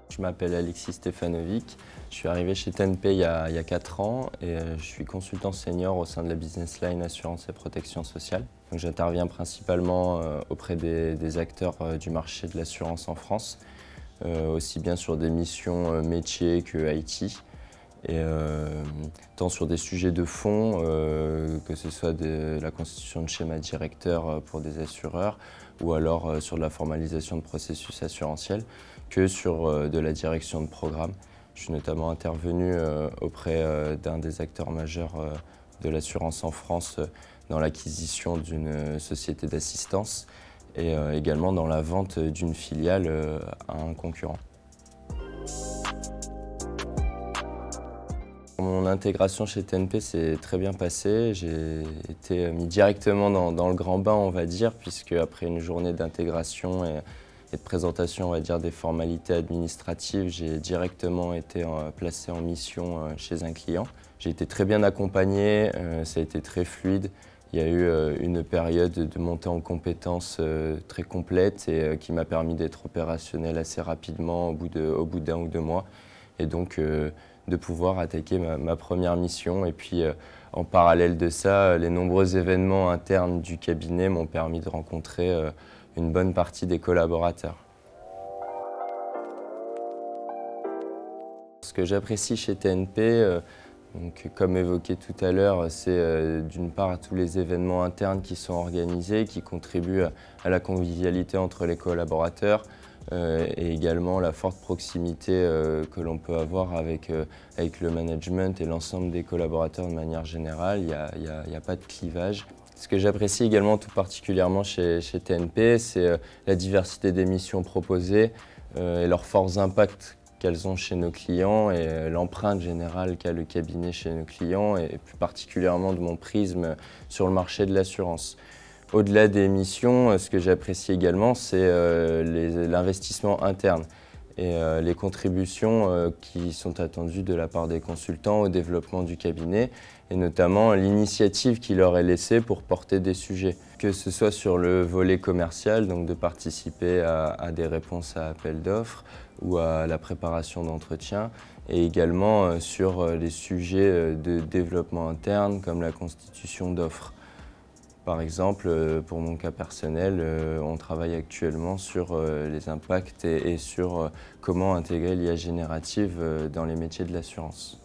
Je m'appelle Alexis Stefanovic, je suis arrivé chez TNP il y a 4 ans et je suis consultant senior au sein de la business line assurance et protection sociale. J'interviens principalement auprès des acteurs du marché de l'assurance en France, aussi bien sur des missions métiers que IT, et tant sur des sujets de fond, que ce soit de la constitution de schémas directeurs pour des assureurs ou alors sur de la formalisation de processus assurantiels, que sur de la direction de programme. Je suis notamment intervenu auprès d'un des acteurs majeurs de l'assurance en France dans l'acquisition d'une société d'assistance et également dans la vente d'une filiale à un concurrent. Mon intégration chez TNP s'est très bien passée. J'ai été mis directement dans le grand bain, on va dire, puisque après une journée d'intégration et de présentation, on va dire, des formalités administratives, j'ai directement été placé en mission chez un client. J'ai été très bien accompagné, ça a été très fluide. Il y a eu une période de montée en compétences très complète et qui m'a permis d'être opérationnel assez rapidement au bout d'1 ou 2 mois. Et donc de pouvoir attaquer ma première mission. Et puis en parallèle de ça, les nombreux événements internes du cabinet m'ont permis de rencontrer une bonne partie des collaborateurs. Ce que j'apprécie chez TNP, donc, comme évoqué tout à l'heure, c'est d'une part tous les événements internes qui sont organisés, qui contribuent à la convivialité entre les collaborateurs et également la forte proximité que l'on peut avoir avec le management et l'ensemble des collaborateurs de manière générale. Il n'y a pas de clivage. Ce que j'apprécie également tout particulièrement chez TNP, c'est la diversité des missions proposées et leurs forts impacts qu'elles ont chez nos clients et l'empreinte générale qu'a le cabinet chez nos clients et plus particulièrement de mon prisme sur le marché de l'assurance. Au-delà des missions, ce que j'apprécie également, c'est l'investissement interne et les contributions qui sont attendues de la part des consultants au développement du cabinet et notamment l'initiative qui leur est laissée pour porter des sujets. Que ce soit sur le volet commercial, donc de participer à des réponses à appels d'offres ou à la préparation d'entretiens, et également sur les sujets de développement interne comme la constitution d'offres. Par exemple, pour mon cas personnel, on travaille actuellement sur les impacts et sur comment intégrer l'IA générative dans les métiers de l'assurance.